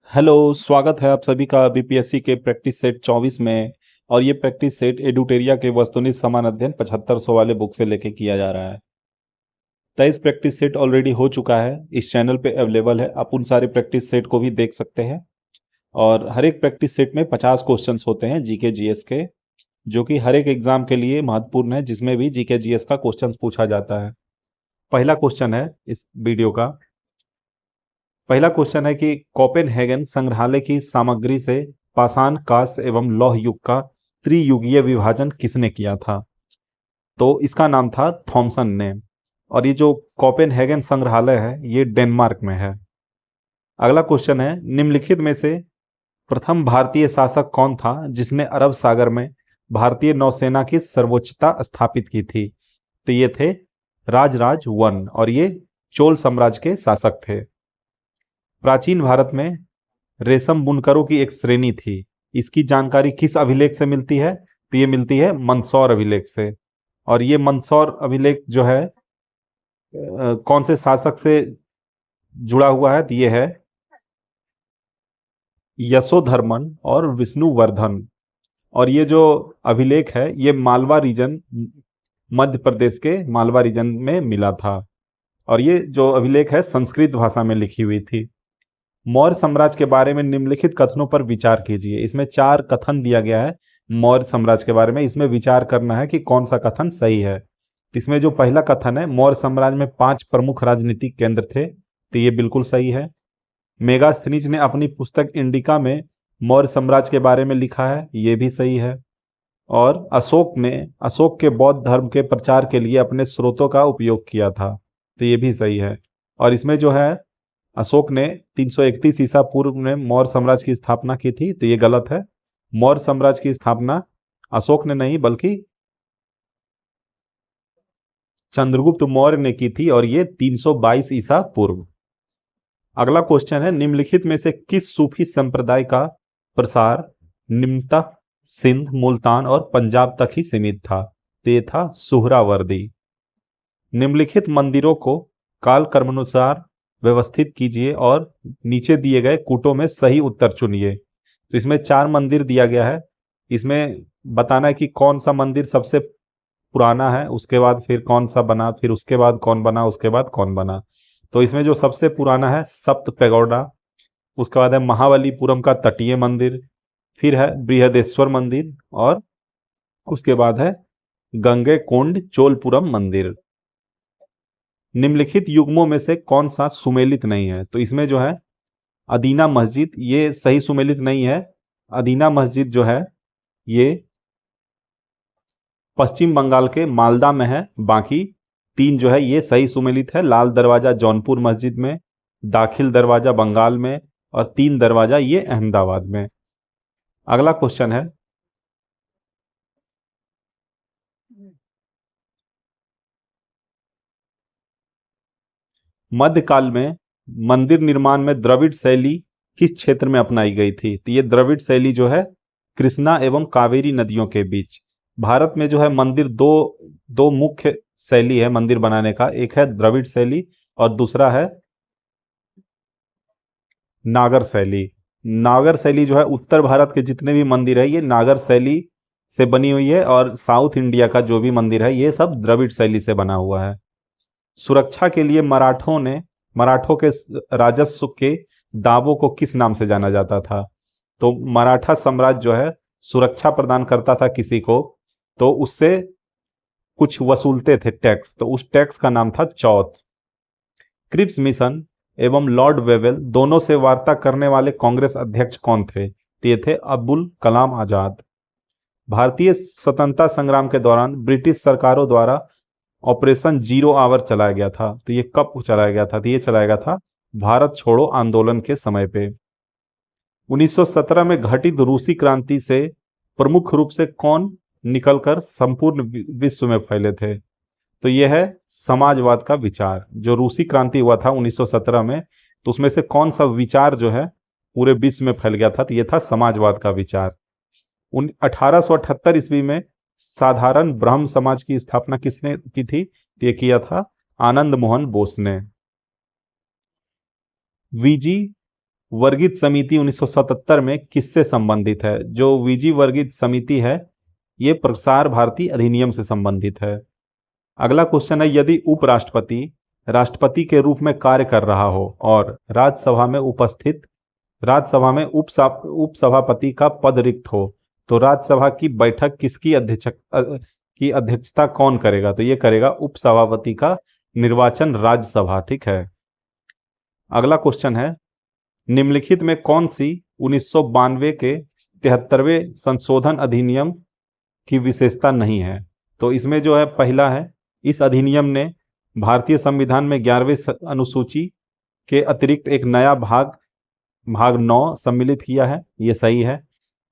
Hello, स्वागत है आप सभी का बीपीएससी के प्रैक्टिस सेट 24 में। और ये प्रैक्टिस सेट एडुटेरिया के वस्तुनिष्ठ समान अध्ययन 7500 वाले बुक से लेके किया जा रहा है। 23 प्रैक्टिस सेट ऑलरेडी हो चुका है, इस चैनल पे अवेलेबल है। आप उन सारे प्रैक्टिस सेट को भी देख सकते हैं। और हर एक प्रैक्टिस सेट में 50 क्वेश्चंस होते हैं जीके जीएस के, जो कि हर एक एग्जाम के लिए महत्वपूर्ण है, जिसमें भी जीके जीएस का क्वेश्चंस पूछा जाता है। पहला क्वेश्चन है इस वीडियो का। पहला क्वेश्चन है कि कोपेनहेगन संग्रहालय की सामग्री से पाषाण, कांस्य एवं लौह युग का त्रियुगीय विभाजन किसने किया था? तो इसका नाम था थॉमसन ने। और ये जो कोपेनहेगन संग्रहालय है ये डेनमार्क में है। अगला क्वेश्चन है, निम्नलिखित में से प्रथम भारतीय शासक कौन था जिसने अरब सागर में भारतीय नौसेना की सर्वोच्चता स्थापित की थी? तो ये थे राजराज वन, और ये चोल साम्राज्य के शासक थे। प्राचीन भारत में रेशम बुनकरों की एक श्रेणी थी, इसकी जानकारी किस अभिलेख से मिलती है? तो ये मिलती है मंदसौर अभिलेख से। और ये मंदसौर अभिलेख जो है कौन से शासक से जुड़ा हुआ है? तो ये है यशोधर्मन और विष्णुवर्धन। और ये जो अभिलेख है ये मालवा रीजन, मध्य प्रदेश के मालवा रीजन में मिला था। और ये जो अभिलेख है संस्कृत भाषा में लिखी हुई थी। मौर्य साम्राज्य के बारे में निम्नलिखित कथनों पर विचार कीजिए। इसमें 4 कथन दिया गया है मौर्य साम्राज्य के बारे में, इसमें विचार करना है कि कौन सा कथन सही है। इसमें जो पहला कथन है, मौर्य साम्राज्य में 5 प्रमुख राजनीतिक केंद्र थे, तो ये बिल्कुल सही है। मेगास्थनीज ने अपनी पुस्तक इंडिका में मौर्य साम्राज्य के बारे में लिखा है, ये भी सही है। और अशोक ने अशोक के बौद्ध धर्म के प्रचार के लिए अपने स्रोतों का उपयोग किया था, तो ये भी सही है। और इसमें जो है अशोक ने 331 ईसा पूर्व में मौर्य साम्राज्य की स्थापना की थी, तो ये गलत है। मौर्य साम्राज्य की स्थापना अशोक ने नहीं बल्कि चंद्रगुप्त मौर्य ने की थी, और ये 322 ईसा पूर्व। अगला क्वेश्चन है, निम्नलिखित में से किस सूफी संप्रदाय का प्रसार निम्नतः सिंध, मुल्तान और पंजाब तक ही सीमित था? तो ये था सुहरावर्दी। निम्नलिखित मंदिरों को काल क्रमानुसार व्यवस्थित कीजिए और नीचे दिए गए कूटों में सही उत्तर चुनिए। तो इसमें 4 मंदिर दिया गया है, इसमें बताना है कि कौन सा मंदिर सबसे पुराना है, उसके बाद फिर कौन सा बना, फिर उसके बाद कौन बना, उसके बाद कौन बना। तो इसमें जो सबसे पुराना है सप्त पैगोडा, उसके बाद है महाबलीपुरम का तटीय मंदिर, फिर है बृहदेश्वर मंदिर, और उसके बाद है गंगैकोंड चोलपुरम मंदिर। निम्नलिखित युग्मों में से कौन सा सुमेलित नहीं है? तो इसमें जो है अदीना मस्जिद, ये सही सुमेलित नहीं है। अदीना मस्जिद जो है ये पश्चिम बंगाल के मालदा में है। बाकी 3 जो है ये सही सुमेलित है। लाल दरवाजा जौनपुर मस्जिद में, दाखिल दरवाजा बंगाल में, और 3 दरवाजा ये अहमदाबाद में। अगला क्वेश्चन है, मध्यकाल में मंदिर निर्माण में द्रविड़ शैली किस क्षेत्र में अपनाई गई थी? तो ये द्रविड़ शैली जो है कृष्णा एवं कावेरी नदियों के बीच। भारत में जो है मंदिर दो दो मुख्य शैली है मंदिर बनाने का, एक है द्रविड़ शैली और दूसरा है नागर शैली। नागर शैली जो है उत्तर भारत के जितने भी मंदिर है ये नागर शैली से बनी हुई है, और साउथ इंडिया का जो भी मंदिर है ये सब द्रविड़ शैली से बना हुआ है। सुरक्षा के लिए मराठों के राजस्व के दावों को किस नाम से जाना जाता था? तो मराठा साम्राज्य जो है सुरक्षा प्रदान करता था किसी को, तो उससे कुछ वसूलते थे टैक्स, तो उस टैक्स का नाम था चौथ। क्रिप्स मिशन एवं लॉर्ड वेवेल दोनों से वार्ता करने वाले कांग्रेस अध्यक्ष कौन थे? तो ये थे अब्दुल कलाम आजाद। भारतीय स्वतंत्रता संग्राम के दौरान ब्रिटिश सरकारों द्वारा ऑपरेशन जीरो आवर चलाया गया था, तो ये कब चलाया गया था? तो ये चलाया गया था भारत छोड़ो आंदोलन के समय पे। 1917 में घटित रूसी क्रांति से प्रमुख रूप से कौन निकलकर संपूर्ण विश्व में फैले थे? तो यह है समाजवाद का विचार। जो रूसी क्रांति हुआ था 1917 में, तो उसमें से कौन सा विचार जो है पूरे विश्व में फैल गया था? तो यह था समाजवाद का विचार। 1878 ईस्वी में साधारण ब्राह्म समाज की स्थापना किसने की थी? तो ये किया था आनंद मोहन बोस ने। वीजी वर्गित समिति 1977 में किससे संबंधित है? जो वीजी वर्गित समिति है ये प्रसार भारती अधिनियम से संबंधित है। अगला क्वेश्चन है, यदि उपराष्ट्रपति राष्ट्रपति के रूप में कार्य कर रहा हो और राज्यसभा में उपसभापति का पद रिक्त हो तो राज्यसभा की बैठक किसकी अध्यक्षता कौन करेगा? तो ये करेगा उपसभापति का निर्वाचन राज्यसभा। ठीक है। अगला क्वेश्चन है, निम्नलिखित में कौन सी 1992 के 73वें संशोधन अधिनियम की विशेषता नहीं है? तो इसमें जो है पहला है, इस अधिनियम ने भारतीय संविधान में 11वें अनुसूची के अतिरिक्त एक नया भाग 9 सम्मिलित किया है। ये सही है।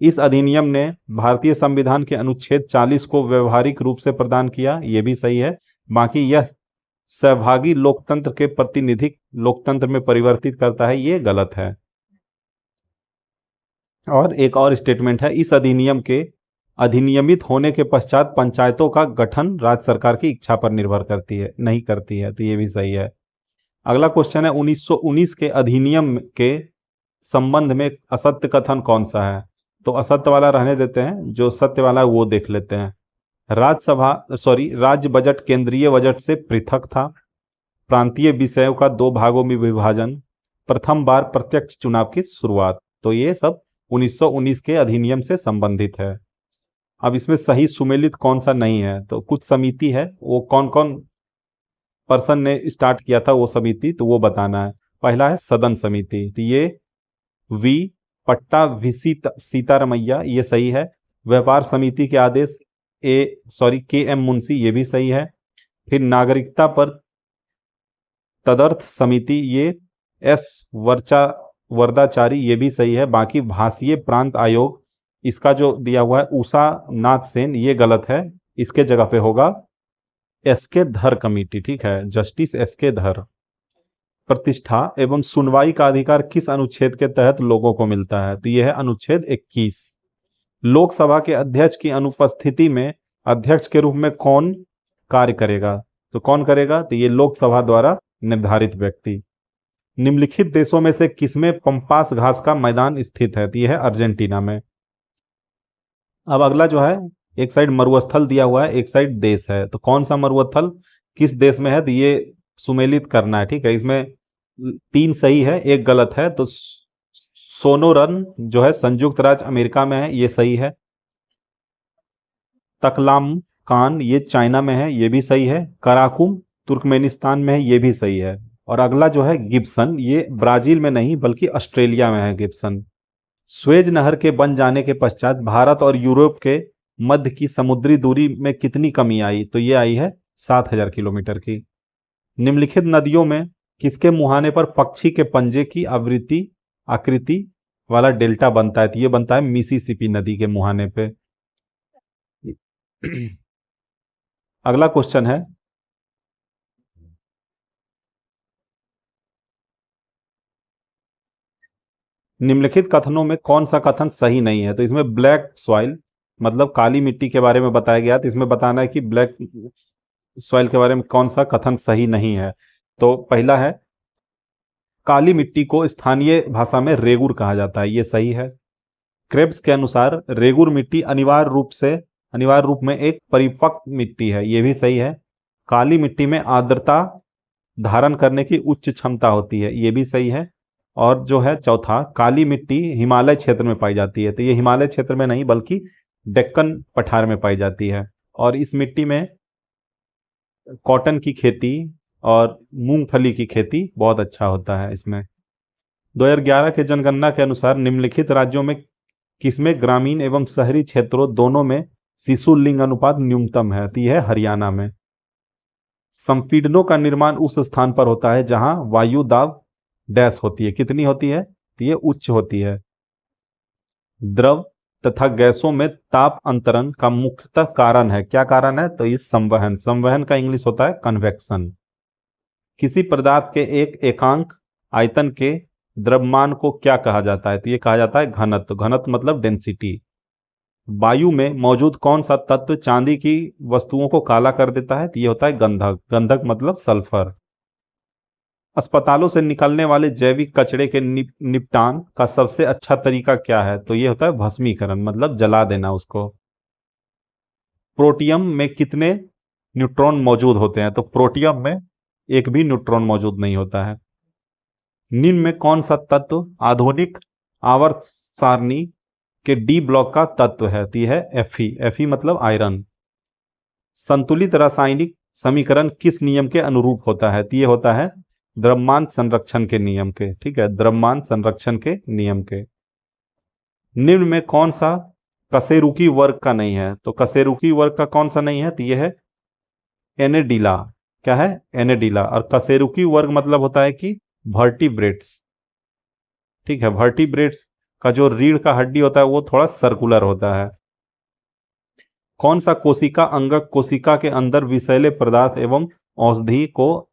इस अधिनियम ने भारतीय संविधान के अनुच्छेद 40 को व्यवहारिक रूप से प्रदान किया। ये भी सही है। बाकी यह सहभागी लोकतंत्र के प्रतिनिधिक लोकतंत्र में परिवर्तित करता है। ये गलत है। और एक और स्टेटमेंट है, इस अधिनियम के अधिनियमित होने के पश्चात पंचायतों का गठन राज्य सरकार की इच्छा पर निर्भर नहीं करती है। तो ये भी सही है। अगला क्वेश्चन है, 1919 के अधिनियम के संबंध में असत्य कथन कौन सा है? तो असत्य वाला रहने देते हैं, जो सत्य वाला है वो देख लेते हैं। राज्य बजट केंद्रीय बजट से पृथक था। प्रांतीय विषयों का 2 भागों में विभाजन। प्रथम बार प्रत्यक्ष चुनाव की शुरुआत। तो ये सब 1919 के अधिनियम से संबंधित है। अब इसमें सही सुमेलित कौन सा नहीं है? तो कुछ समिति है, वो कौन कौन पर्सन ने स्टार्ट किया था वो समिति, तो वो बताना है। पहला है सदन समिति, तो ये वी सीतारमैया, ये सही है। व्यापार समिति के आदेश के एम मुंशी, ये भी सही है। फिर नागरिकता पर तदर्थ समिति, ये एस वरदाचारी, ये भी सही है। बाकी भाषीय प्रांत आयोग, इसका जो दिया हुआ है उषा नाथ सेन, ये गलत है। इसके जगह पे होगा एसके धर कमेटी। ठीक है, जस्टिस एसके धर। प्रतिष्ठा एवं सुनवाई का अधिकार किस अनुच्छेद के तहत लोगों को मिलता है? तो यह है अनुच्छेद 21। लोकसभा के अध्यक्ष की अनुपस्थिति में अध्यक्ष के रूप में कौन कार्य करेगा? तो कौन करेगा? तो ये लोकसभा द्वारा निर्धारित व्यक्ति। निम्नलिखित देशों में से किसमें पंपास घास का मैदान स्थित है? तो यह है अर्जेंटीना में। अब अगला जो है, एक साइड मरुस्थल दिया हुआ है, एक साइड देश है, तो कौन सा मरुस्थल किस देश में है? तो ये सुमेलित करना है। ठीक है, इसमें 3 सही है, एक गलत है। तो सोनोरन जो है संयुक्त राज्य अमेरिका में है, ये सही है। तकलामकान ये चाइना में है, ये भी सही है। कराकुम तुर्कमेनिस्तान में है, ये भी सही है। और अगला जो है गिब्सन, ये ब्राजील में नहीं बल्कि ऑस्ट्रेलिया में है गिब्सन। स्वेज नहर के बन जाने के पश्चात भारत और यूरोप के मध्य की समुद्री दूरी में कितनी कमी आई? तो ये आई है 7000 किलोमीटर की। निम्नलिखित नदियों में किसके मुहाने पर पक्षी के पंजे की आकृति वाला डेल्टा बनता है? तो ये बनता है मिसिसिपी नदी के मुहाने पे। अगला क्वेश्चन है, निम्नलिखित कथनों में कौन सा कथन सही नहीं है? तो इसमें ब्लैक सॉइल मतलब काली मिट्टी के बारे में बताया गया, तो इसमें बताना है कि ब्लैक सॉइल के बारे में कौन सा कथन सही नहीं है। तो पहला है, काली मिट्टी को स्थानीय भाषा में रेगुर कहा जाता है, ये सही है। क्रेब्स के अनुसार रेगुर मिट्टी अनिवार्य रूप में एक परिपक्व मिट्टी है, ये भी सही है। काली मिट्टी में आर्द्रता धारण करने की उच्च क्षमता होती है, ये भी सही है। और जो है चौथा, काली मिट्टी हिमालय क्षेत्र में पाई जाती है, तो ये हिमालय क्षेत्र में नहीं बल्कि डेक्कन पठार में पाई जाती है। और इस मिट्टी में कॉटन की खेती और मूंगफली की खेती बहुत अच्छा होता है इसमें। 2011 के जनगणना के अनुसार निम्नलिखित राज्यों में किसमें ग्रामीण एवं शहरी क्षेत्रों दोनों में शिशु लिंग अनुपात न्यूनतम है? तो यह है हरियाणा में। संपीड़नों का निर्माण उस स्थान पर होता है जहां वायु दाब डैश होती है, कितनी होती है? तो ये उच्च होती है। द्रव तथा गैसों में ताप अंतरण का मुख्यतः कारण है, क्या कारण है? तो ये संवहन का इंग्लिश होता है कन्वेक्शन। किसी पदार्थ के एक एकांक आयतन के द्रव्यमान को क्या कहा जाता है? तो ये कहा जाता है घनत्व। घनत्व मतलब डेंसिटी। वायु में मौजूद कौन सा तत्व चांदी की वस्तुओं को काला कर देता है? तो ये होता है गंधक। गंधक मतलब सल्फर। अस्पतालों से निकलने वाले जैविक कचरे के निपटान का सबसे अच्छा तरीका क्या है? तो ये होता है भस्मीकरण, मतलब जला देना उसको। प्रोटियम में कितने न्यूट्रॉन मौजूद होते हैं? तो प्रोटियम में एक भी न्यूट्रॉन मौजूद नहीं होता है। निम्न में कौन सा तत्व आधुनिक आवर्त सारणी के डी ब्लॉक का तत्व है? तो यह है Fe। Fe मतलब आयरन। संतुलित रासायनिक समीकरण किस नियम के अनुरूप होता है? तो ये होता है द्रव्यमान संरक्षण के नियम के। ठीक है, द्रव्यमान संरक्षण के नियम के। निम्न में कौन सा कशेरुकी वर्ग का नहीं है? तो कशेरुकी वर्ग का कौन सा नहीं है? तो यह है एनेडिला। क्या है? एनेडिला। और कशेरुकी वर्ग मतलब होता है कि वर्टिब्रेट्स। ठीक है, वर्टिब्रेट्स का जो रीढ़ का हड्डी होता है वो थोड़ा सर्कुलर होता है। कौन सा कोशिका अंगक कोशिका के अंदर विषैले पदार्थ एवं औषधि को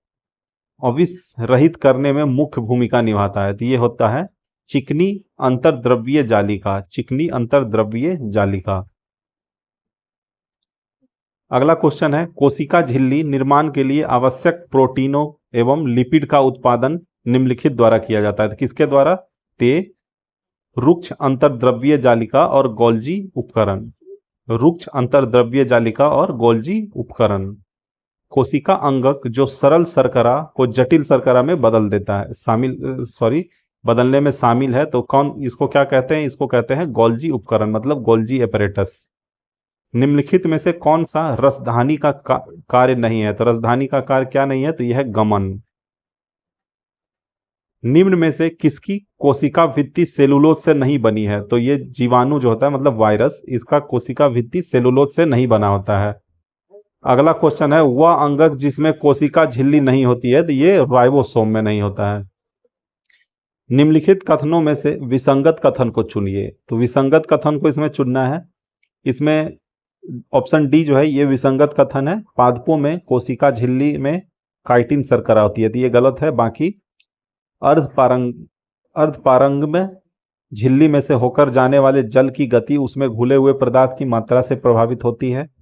अविष रहित करने में मुख्य भूमिका निभाता है? तो ये होता है चिकनी अंतर्द्रव्यीय जालिका। चिकनी अंतर्द्रव्यीय जालिका। अगला क्वेश्चन है, कोशिका झिल्ली निर्माण के लिए आवश्यक प्रोटीनों एवं लिपिड का उत्पादन निम्नलिखित द्वारा किया जाता है। तो किसके द्वारा? ते रुक्ष अंतर्द्रव्यीय जालिका और गोल्जी उपकरण। रुक्ष अंतर्द्रव्यीय जालिका और गोल्जी उपकरण। कोशिका अंगक जो सरल शर्करा को जटिल शर्करा में बदल देता है, बदलने में शामिल है, तो कौन इसको क्या कहते हैं? इसको कहते हैं गोल्जी उपकरण, मतलब गोल्जी एपरेटस। निम्नलिखित में से कौन सा रसधानी का कार्य नहीं है? तो रसधानी का कार्य क्या नहीं है? तो यह है गमन। निम्न में से किसकी कोशिका भित्ति सेलुलोज से नहीं बनी है? तो ये जीवाणु जो होता है, मतलब वायरस, इसका कोशिका भित्ति सेलुलोज से नहीं बना होता है। अगला क्वेश्चन है, वह अंगक जिसमें कोशिका झिल्ली नहीं होती है? तो ये राइबोसोम में नहीं होता है। निम्नलिखित कथनों में से विसंगत कथन को चुनिए। तो विसंगत कथन को इसमें चुनना है। इसमें ऑप्शन डी जो है ये विसंगत कथन है। पादपों में कोशिका झिल्ली में काइटिन शर्करा होती है, तो ये गलत है। बाकी अर्धपारंग में झिल्ली में से होकर जाने वाले जल की गति उसमें घुले हुए पदार्थ की मात्रा से प्रभावित होती है।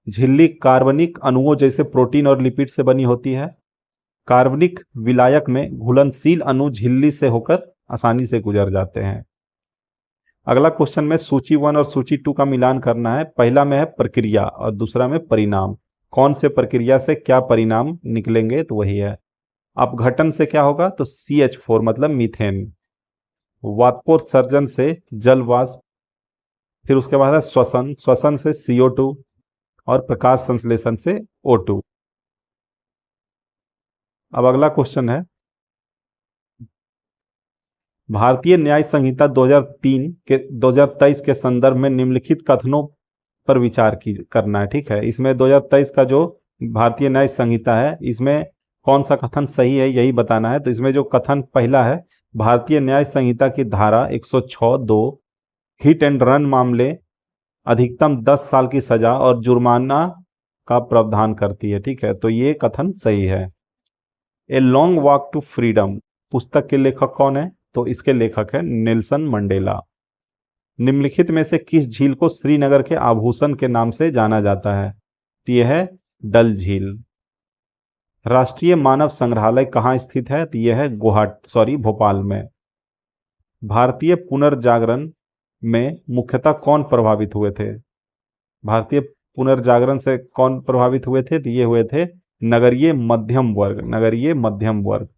झिल्ली कार्बनिक अणुओं जैसे प्रोटीन और लिपिड से बनी होती है। कार्बनिक विलायक में घुलनशील अणु झिल्ली से होकर आसानी से गुजर जाते हैं। अगला क्वेश्चन में सूची 1 और सूची 2 का मिलान करना है। पहला में है प्रक्रिया और दूसरा में परिणाम। कौन से प्रक्रिया से क्या परिणाम निकलेंगे? तो वही है अपघटन से क्या होगा? तो CH4 मतलब मीथेन। वाष्पोत्सर्जन से जल वाष्प। फिर उसके बाद है श्वसन। श्वसन से CO2 और प्रकाश संश्लेषण से O2। अब अगला क्वेश्चन है, भारतीय न्याय संहिता 2023 के संदर्भ में निम्नलिखित कथनों पर विचार करना है। ठीक है, इसमें 2023 का जो भारतीय न्याय संहिता है इसमें कौन सा कथन सही है यही बताना है। तो इसमें जो कथन पहला है, भारतीय न्याय संहिता की धारा 106(2) हिट एंड रन मामले अधिकतम 10 साल की सजा और जुर्माना का प्रावधान करती है। ठीक है, तो ये कथन सही है। A long walk to freedom पुस्तक के लेखक कौन है? तो इसके लेखक है नेल्सन मंडेला। निम्नलिखित में से किस झील को श्रीनगर के आभूषण के नाम से जाना जाता है? तो यह है डल झील। राष्ट्रीय मानव संग्रहालय कहाँ स्थित है? तो यह है भोपाल में। भारतीय पुनर्जागरण में मुख्यतः कौन प्रभावित हुए थे? भारतीय पुनर्जागरण से कौन प्रभावित हुए थे? तो ये हुए थे नगरीय मध्यम वर्ग। नगरीय मध्यम वर्ग।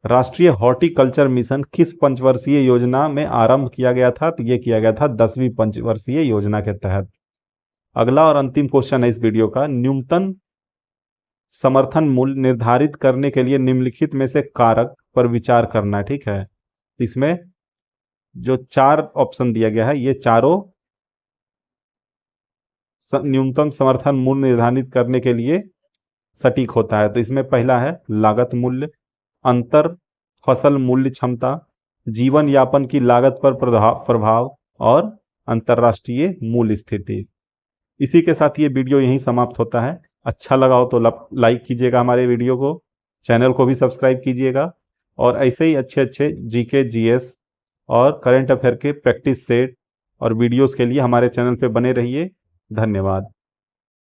राष्ट्रीय हॉर्टिकल्चर मिशन किस पंचवर्षीय योजना में आरंभ किया गया था? तो ये किया गया था 10वीं पंचवर्षीय योजना के तहत। अगला और अंतिम क्वेश्चन है इस वीडियो का, न्यूनतम समर्थन मूल्य निर्धारित करने के लिए निम्नलिखित में से कारक पर विचार करना है। ठीक है, इसमें जो 4 ऑप्शन दिया गया है ये चारों न्यूनतम समर्थन मूल्य निर्धारित करने के लिए सटीक होता है। तो इसमें पहला है लागत मूल्य, अंतर फसल मूल्य क्षमता, जीवन यापन की लागत पर प्रभाव और अंतर्राष्ट्रीय मूल्य स्थिति। इसी के साथ ये वीडियो यहीं समाप्त होता है। अच्छा लगा हो तो लाइक कीजिएगा हमारे वीडियो को, चैनल को भी सब्सक्राइब कीजिएगा और ऐसे ही अच्छे अच्छे GK GS और करंट अफेयर के प्रैक्टिस सेट और वीडियोस के लिए हमारे चैनल पे बने रहिए। धन्यवाद।